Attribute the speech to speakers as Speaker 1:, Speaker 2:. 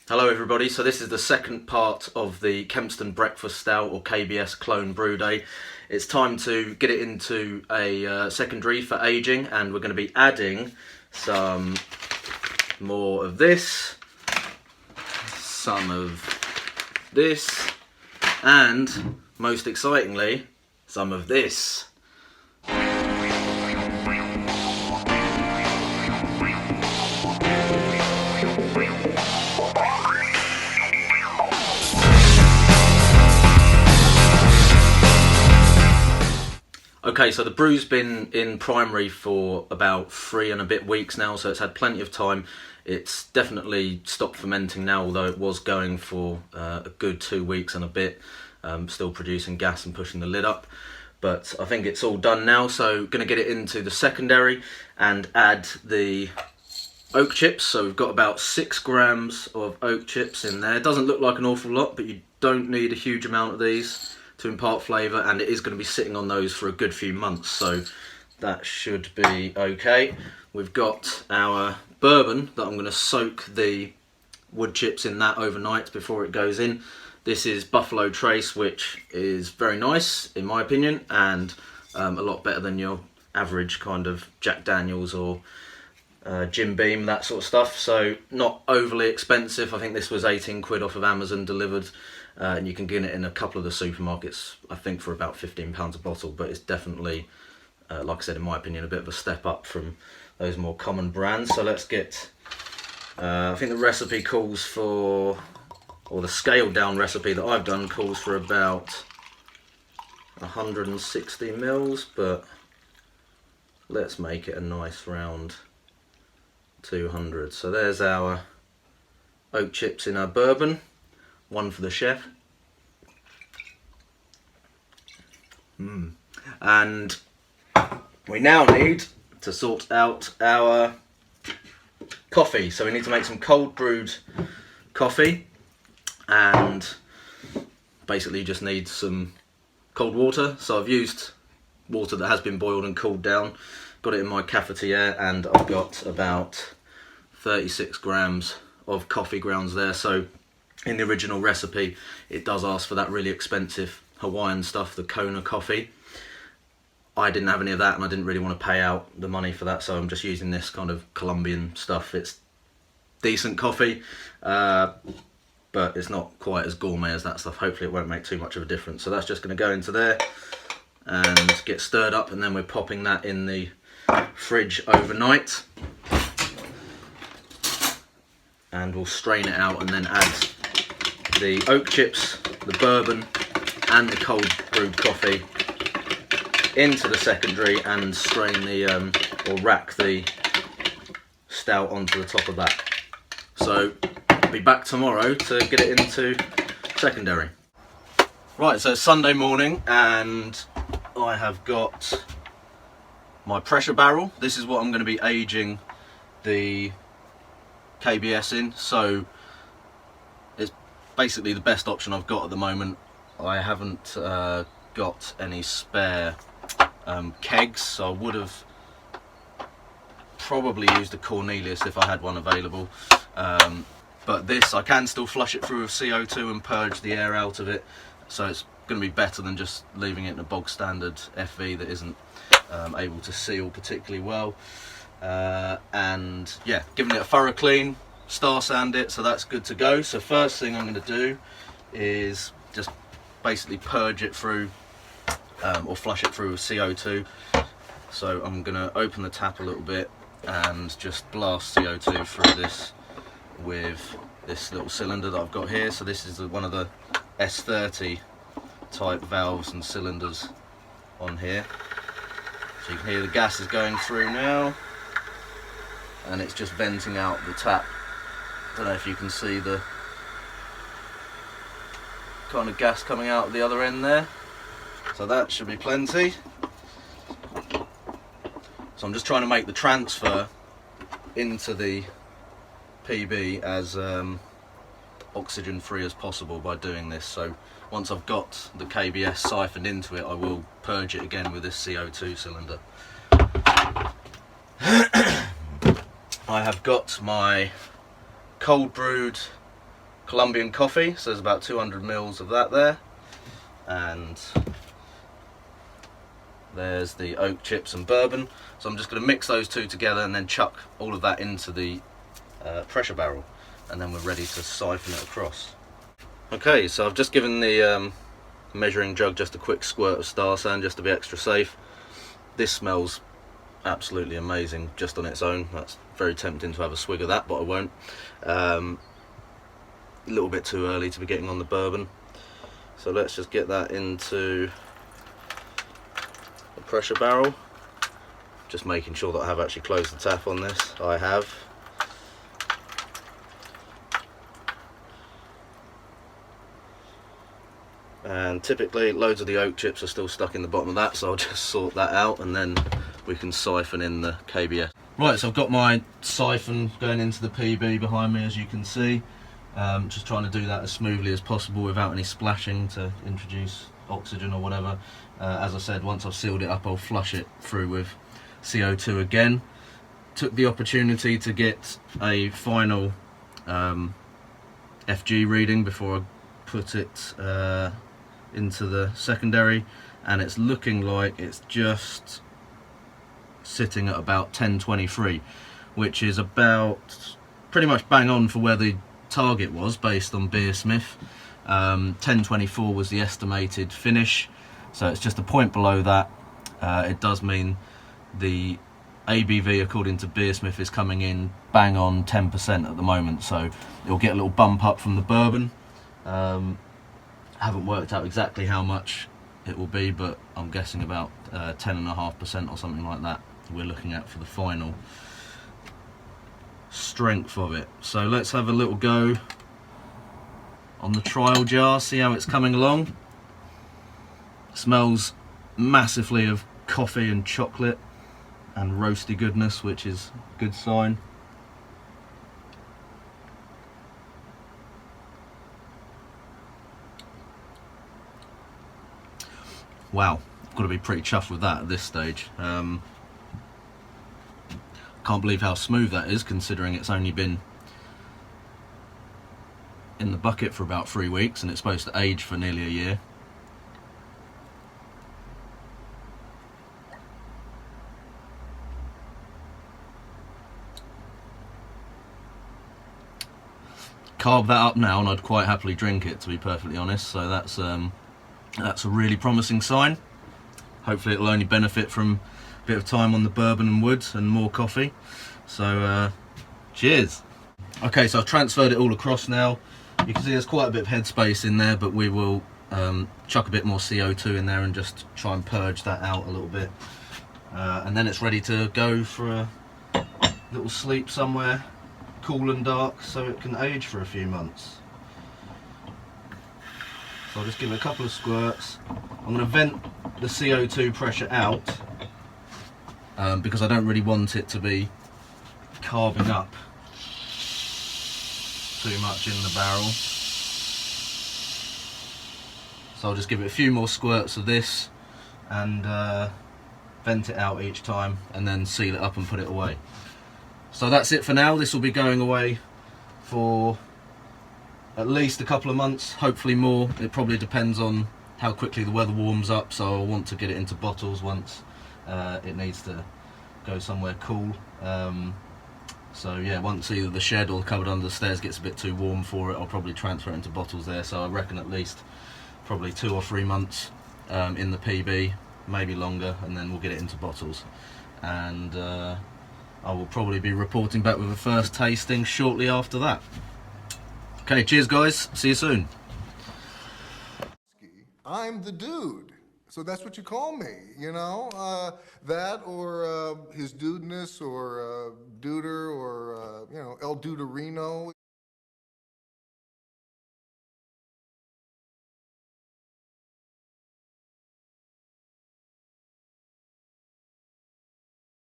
Speaker 1: Hello everybody, so this is the second part of the Kempston Breakfast Stout or KBS Clone Brew Day. It's time to get it into a secondary for aging, and we're going to be adding some more of this, some of this, and most excitingly, some of this. Okay, so the brew's been in primary for about 3 and a bit weeks now, so it's had plenty of time. It's definitely stopped fermenting now, although it was going for a good 2 weeks and a bit, still producing gas and pushing the lid up. But I think it's all done now, so going to get it into the secondary and add the oak chips. So we've got about 6 grams of oak chips in there. It doesn't look like an awful lot, but you don't need a huge amount of these to impart flavour, and it is going to be sitting on those for a good few months, so that should be okay. We've got our bourbon that I'm going to soak the wood chips in that overnight before it goes in. This is Buffalo Trace, which is very nice in my opinion, and a lot better than your average kind of Jack Daniels or Jim Beam, that sort of stuff. So not overly expensive. I think this was 18 quid off of Amazon delivered. And you can get it in a couple of the supermarkets, I think, for about £15 a bottle, but it's definitely, like I said, in my opinion, a bit of a step up from those more common brands. So let's get, I think the recipe calls for, or the scaled down recipe that I've done calls for about 160 mils, but let's make it a nice round 200. So there's our oak chips in our bourbon. One for the chef. And we now need to sort out our coffee. So we need to make some cold brewed coffee, and basically you just need some cold water. So I've used water that has been boiled and cooled down, got it in my cafetiere, and I've got about 36 grams of coffee grounds there. So in the original recipe, it does ask for that really expensive Hawaiian stuff, the Kona coffee. I didn't have any of that, and I didn't really want to pay out the money for that, so I'm just using this kind of Colombian stuff. It's decent coffee, but it's not quite as gourmet as that stuff. Hopefully it won't make too much of a difference. So that's just going to go into there and get stirred up, and then we're popping that in the fridge overnight. And we'll strain it out and then add the oak chips, the bourbon and the cold brewed coffee into the secondary, and strain the or rack the stout onto the top of that. So I'll be back tomorrow to get it into secondary. Right, so it's Sunday morning and I have got my pressure barrel. This is what I'm going to be aging the KBS in, so it's basically the best option I've got at the moment. I haven't got any spare kegs, so I would have probably used a Cornelius if I had one available, but this, I can still flush it through with CO2 and purge the air out of it, so it's going to be better than just leaving it in a bog standard FV that isn't able to seal particularly well. And yeah, giving it a thorough clean, star sand it, so that's good to go. So first thing I'm going to do is just basically purge it through, or flush it through with CO2. So I'm going to open the tap a little bit and just blast CO2 through this with this little cylinder that I've got here. So this is one of the S30 type valves and cylinders on here. So you can hear the gas is going through now, and it's just venting out the tap. I don't know if you can see the kind of gas coming out of the other end there. So that should be plenty. So I'm just trying to make the transfer into the PB as oxygen free as possible by doing this. So once I've got the KBS siphoned into it, I will purge it again with this CO2 cylinder. I have got my cold brewed Colombian coffee, so there's about 200 mils of that there, and there's the oak chips and bourbon. So I'm just going to mix those two together and then chuck all of that into the pressure barrel, and then we're ready to siphon it across. Okay, so I've just given the measuring jug just a quick squirt of Star San just to be extra safe. This smells absolutely amazing just on its own. That's very tempting to have a swig of that, but I won't. A little bit too early to be getting on the bourbon, so let's just get that into the pressure barrel. Just making sure that I have actually closed the tap on this. I have. And typically loads of the oak chips are still stuck in the bottom of that, so I'll just sort that out and then we can siphon in the KBS. Right, so I've got my siphon going into the PB behind me, as you can see. Just trying to do that as smoothly as possible without any splashing to introduce oxygen or whatever. As I said, once I've sealed it up, I'll flush it through with CO2 again. Took the opportunity to get a final FG reading before I put it into the secondary, and it's looking like it's just sitting at about 1023, which is about pretty much bang on for where the target was based on Beersmith. 1024 was the estimated finish, so it's just a point below that. It does mean the ABV according to Beersmith is coming in bang on 10% at the moment, so it'll get a little bump up from the bourbon. Haven't worked out exactly how much it will be, but I'm guessing about 10.5% or something like that we're looking at for the final strength of it. So let's have a little go on the trial jar, see how it's coming along. Smells massively of coffee and chocolate and roasty goodness, which is a good sign. Wow, I've got to be pretty chuffed with that at this stage. Can't believe how smooth that is, considering it's only been in the bucket for about 3 weeks and it's supposed to age for nearly a year. Carb that up now and I'd quite happily drink it, to be perfectly honest, so that's a really promising sign. Hopefully it'll only benefit from a bit of time on the bourbon and wood and more coffee. So cheers. Okay, so I've transferred it all across now. You can see there's quite a bit of headspace in there, but we will chuck a bit more CO2 in there and just try and purge that out a little bit. And then it's ready to go for a little sleep somewhere cool and dark so it can age for a few months. So I'll just give it a couple of squirts. I'm going to vent the CO2 pressure out because I don't really want it to be carving up too much in the barrel. So I'll just give it a few more squirts of this and vent it out each time and then seal it up and put it away. So that's it for now. This will be going away for at least a couple of months, hopefully more. It probably depends on how quickly the weather warms up, so I'll want to get it into bottles once it needs to go somewhere cool. So yeah, once either the shed or the cupboard under the stairs gets a bit too warm for it, I'll probably transfer it into bottles there. So I reckon at least probably 2 or 3 months in the PB, maybe longer, and then we'll get it into bottles. And I will probably be reporting back with a first tasting shortly after that. Okay, cheers guys, see you soon.
Speaker 2: I'm the dude, so that's what you call me, you know? That or his dudeness or Duder or, you know, El Duderino.